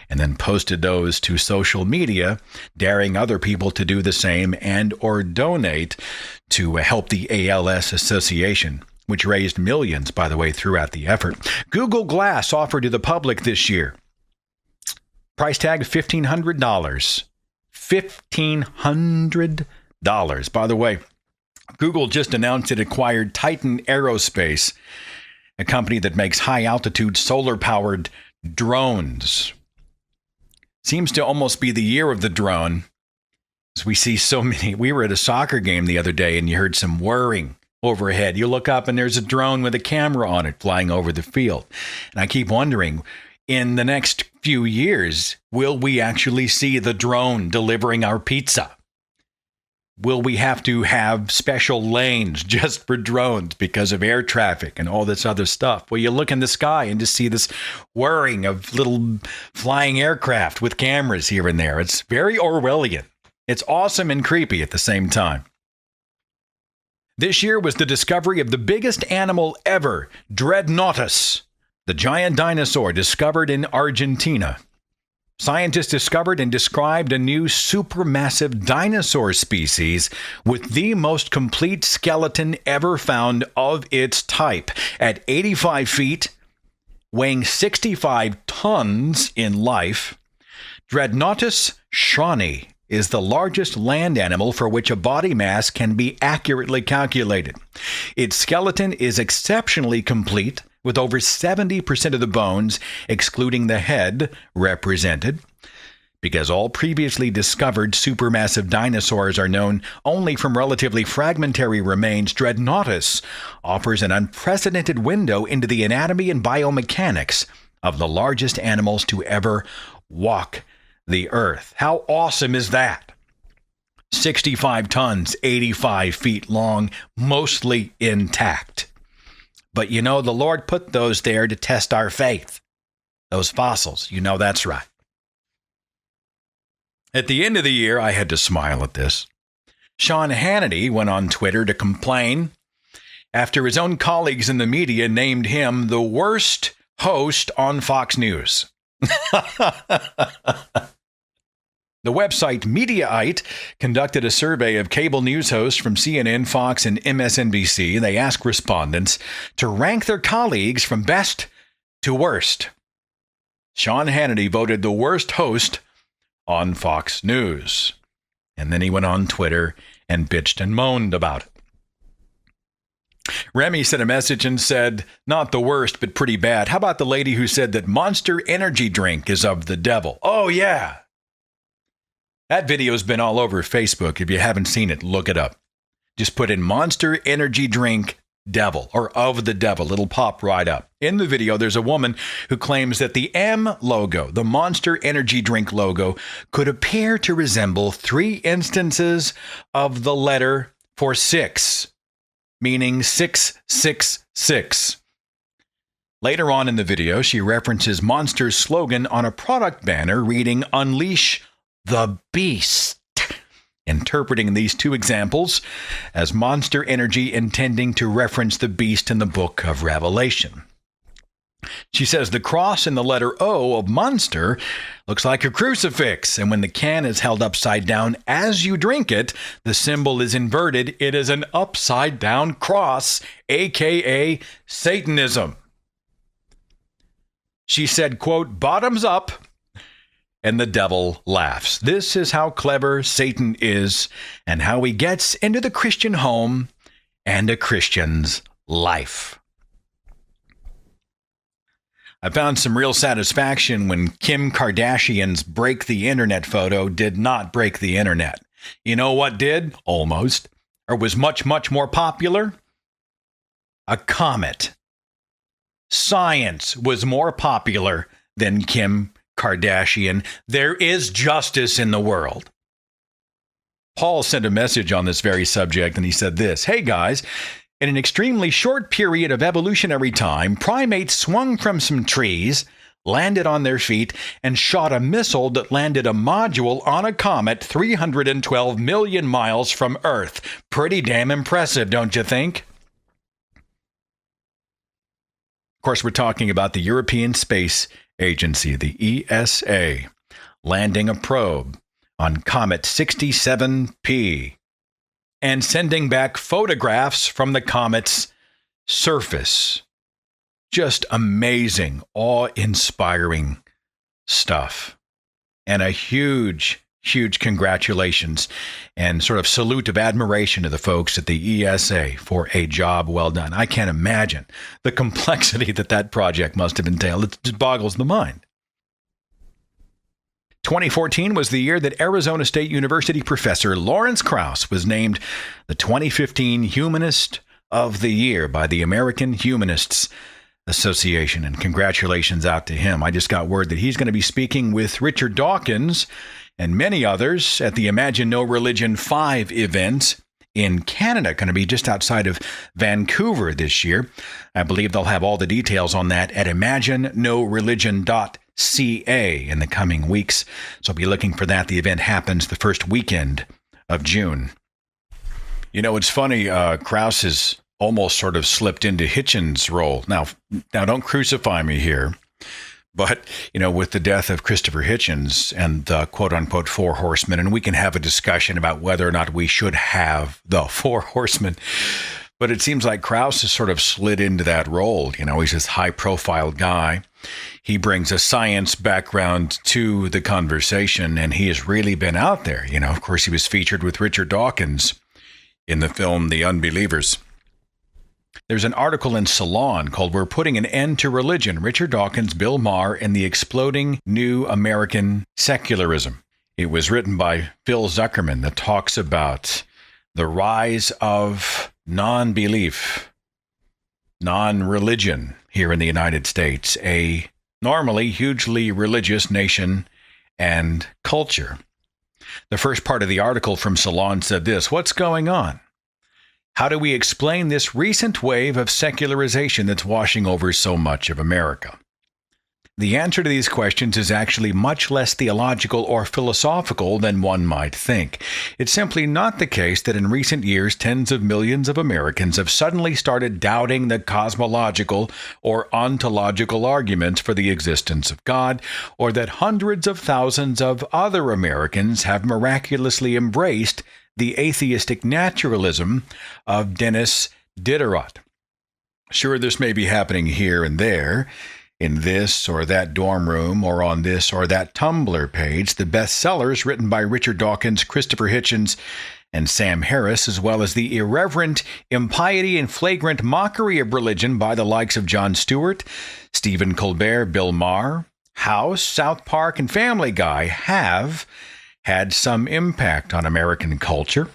and then posted those to social media, daring other people to do the same and or donate to help the ALS Association, which raised millions, by the way, throughout the effort. Google Glass offered to the public this year. Price tag $1,500. $1,500. By the way, Google just announced it acquired Titan Aerospace, a company that makes high-altitude solar-powered drones. Seems to almost be the year of the drone, as we see so many. We were at a soccer game the other day, and you heard some whirring overhead. You look up, and there's a drone with a camera on it flying over the field. And I keep wondering, in the next few years, will we actually see the drone delivering our pizza? Will we have to have special lanes just for drones because of air traffic and all this other stuff? Well, you look in the sky and just see this whirring of little flying aircraft with cameras here and there. It's very Orwellian. It's awesome and creepy at the same time. This year was the discovery of the biggest animal ever, Dreadnoughtus, the giant dinosaur discovered in Argentina. Scientists discovered and described a new supermassive dinosaur species with the most complete skeleton ever found of its type. At 85 feet, weighing 65 tons in life, Dreadnoughtus shawnee is the largest land animal for which a body mass can be accurately calculated. Its skeleton is exceptionally complete, with over 70% of the bones, excluding the head, represented. Because all previously discovered supermassive dinosaurs are known only from relatively fragmentary remains, Dreadnoughtus offers an unprecedented window into the anatomy and biomechanics of the largest animals to ever walk the earth. How awesome is that? 65 tons, 85 feet long, mostly intact. But you know, the Lord put those there to test our faith. Those fossils, you know that's right. At the end of the year, I had to smile at this. Sean Hannity went on Twitter to complain after his own colleagues in the media named him the worst host on Fox News. The website Mediaite conducted a survey of cable news hosts from CNN, Fox, and MSNBC. They asked respondents to rank their colleagues from best to worst. Sean Hannity voted the worst host on Fox News. And then he went on Twitter and bitched and moaned about it. Remy sent a message and said, not the worst, but pretty bad. How about the lady who said that Monster energy drink is of the devil? Oh, yeah. That video's been all over Facebook. If you haven't seen it, look it up. Just put in Monster energy drink devil or of the devil. It'll pop right up. In the video, there's a woman who claims that the M logo, the Monster energy drink logo, could appear to resemble 3 instances of the letter for 6, meaning 666. Later on in the video, she references Monster's slogan on a product banner reading, "Unleash the Beast," interpreting these 2 examples as Monster Energy intending to reference the beast in the book of Revelation. She says the cross in the letter O of Monster looks like a crucifix, and when the can is held upside down as you drink it, the symbol is inverted. It is an upside down cross, aka Satanism. She said, quote, "Bottoms up," and the devil laughs. This is how clever Satan is and how he gets into the Christian home and a Christian's life. I found some real satisfaction when Kim Kardashian's break the internet photo did not break the internet. You know what did? Almost. Or was much, much more popular? A comet. Science was more popular than Kim Kardashian. There is justice in the world. Paul sent a message on this very subject, and he said this: "Hey guys, in an extremely short period of evolutionary time, primates swung from some trees, landed on their feet, and shot a missile that landed a module on a comet 312 million miles from Earth. Pretty damn impressive, don't you think?" Of course, we're talking about the European Space Agency, the ESA, landing a probe on Comet 67P and sending back photographs from the comet's surface. Just amazing, awe-inspiring stuff. And a huge, huge congratulations and sort of salute of admiration to the folks at the ESA for a job well done. I can't imagine the complexity that project must have entailed. It just boggles the mind. 2014 was the year that Arizona State University professor Lawrence Krauss was named the 2015 Humanist of the Year by the American Humanists Association, and congratulations out to him. I just got word that he's going to be speaking with Richard Dawkins and many others at the Imagine No Religion 5 event in Canada, going to be just outside of Vancouver this year. I believe they'll have all the details on that at imaginenoreligion.ca. CA in the coming weeks. So be looking for that. The event happens the first weekend of June. You know, it's funny, Krause has almost sort of slipped into Hitchens' role. Now don't crucify me here. But, you know, with the death of Christopher Hitchens and the quote-unquote Four Horsemen, and we can have a discussion about whether or not we should have the Four Horsemen, but it seems like Krause has sort of slid into that role. You know, he's this high-profile guy. He brings a science background to the conversation, and he has really been out there. You know, of course, he was featured with Richard Dawkins in the film The Unbelievers. There's an article in Salon called "We're Putting an End to Religion, Richard Dawkins, Bill Maher, and the Exploding New American Secularism." It was written by Phil Zuckerman that talks about the rise of non-belief, non-religion here in the United States, a normally hugely religious nation and culture. The first part of the article from Salon said this: "What's going on? How do we explain this recent wave of secularization that's washing over so much of America?" The answer to these questions is actually much less theological or philosophical than one might think. It's simply not the case that in recent years, tens of millions of Americans have suddenly started doubting the cosmological or ontological arguments for the existence of God, or that hundreds of thousands of other Americans have miraculously embraced the atheistic naturalism of Dennis Diderot. Sure, this may be happening here and there, in this or that dorm room, or on this or that Tumblr page. The bestsellers written by Richard Dawkins, Christopher Hitchens, and Sam Harris, as well as the irreverent impiety and flagrant mockery of religion by the likes of Jon Stewart, Stephen Colbert, Bill Maher, House, South Park, and Family Guy, have had some impact on American culture.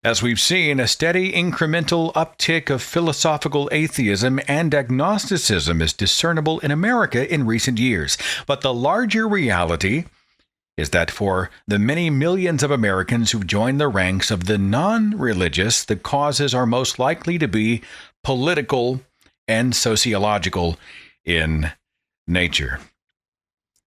As we've seen, a steady incremental uptick of philosophical atheism and agnosticism is discernible in America in recent years. But the larger reality is that for the many millions of Americans who've joined the ranks of the non-religious, the causes are most likely to be political and sociological in nature.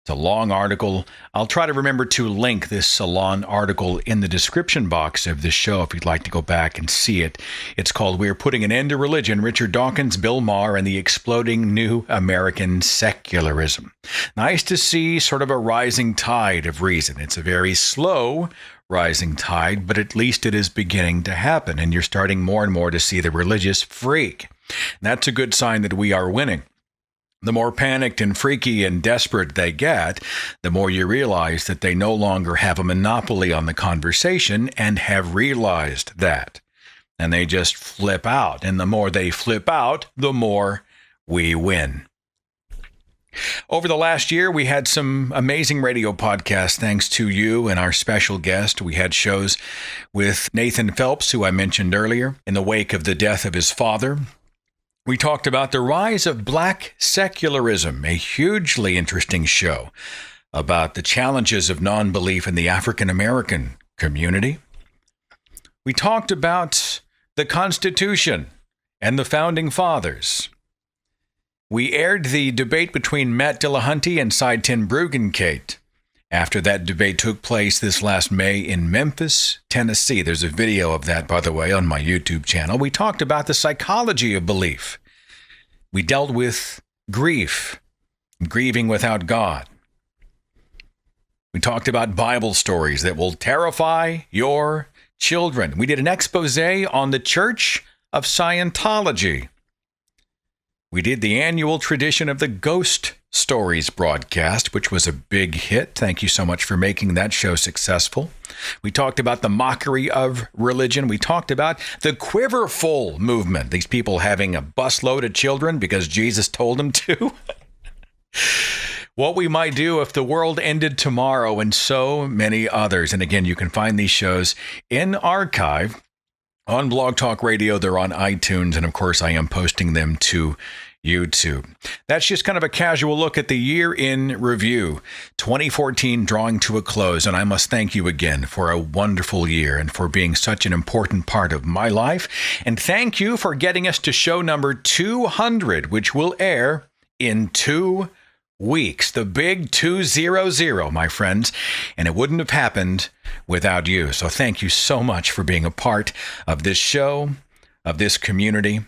It's a long article. I'll try to remember to link this Salon article in the description box of this show if you'd like to go back and see it. It's called "We're Putting an End to Religion, Richard Dawkins, Bill Maher, and the Exploding New American Secularism." Nice to see sort of a rising tide of reason. It's a very slow rising tide, but at least it is beginning to happen, and you're starting more and more to see the religious freak. And that's a good sign that we are winning. The more panicked and freaky and desperate they get, the more you realize that they no longer have a monopoly on the conversation and have realized that. And they just flip out. And the more they flip out, the more we win. Over the last year, we had some amazing radio podcasts thanks to you and our special guest. We had shows with Nathan Phelps, who I mentioned earlier, in the wake of the death of his father. We talked about the rise of black secularism, a hugely interesting show about the challenges of non-belief in the African American community. We talked about the Constitution and the Founding Fathers. We aired the debate between Matt Dillahunty and Cy Ten Bruggencate after that debate took place this last May in Memphis, Tennessee. There's a video of that, by the way, on my YouTube channel. We talked about the psychology of belief. We dealt with grief, grieving without God. We talked about Bible stories that will terrify your children. We did an expose on the Church of Scientology. We did the annual tradition of the Ghost Stories broadcast, which was a big hit. Thank you so much for making that show successful. We talked about the mockery of religion. We talked about the Quiverful movement, these people having a busload of children because Jesus told them to. What we might do if the world ended tomorrow, and so many others. And again, you can find these shows in archive on Blog Talk Radio. They're on iTunes, and of course, I am posting them to YouTube. That's just kind of a casual look at the year in review. 2014 drawing to a close, and I must thank you again for a wonderful year and for being such an important part of my life. And thank you for getting us to show number 200, which will air in 2 weeks. The big 200, my friends. And it wouldn't have happened without you. So thank you so much for being a part of this show, of this community,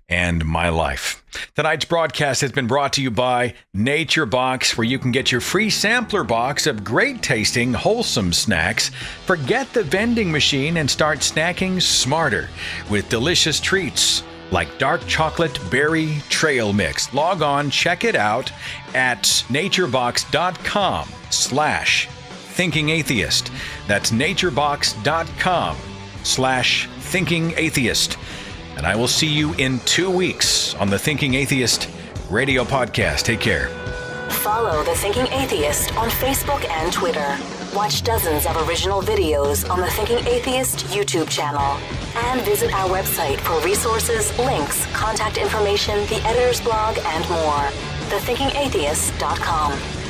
and my life. Tonight's broadcast has been brought to you by Nature Box, where you can get your free sampler box of great tasting, wholesome snacks. Forget the vending machine and start snacking smarter with delicious treats like dark chocolate berry trail mix. Log on, check it out at naturebox.com/thinkingatheist. That's naturebox.com/thinkingatheist. And I will see you in 2 weeks on the Thinking Atheist radio podcast. Take care. Follow The Thinking Atheist on Facebook and Twitter. Watch dozens of original videos on the Thinking Atheist YouTube channel. And visit our website for resources, links, contact information, the editor's blog, and more. thethinkingatheist.com.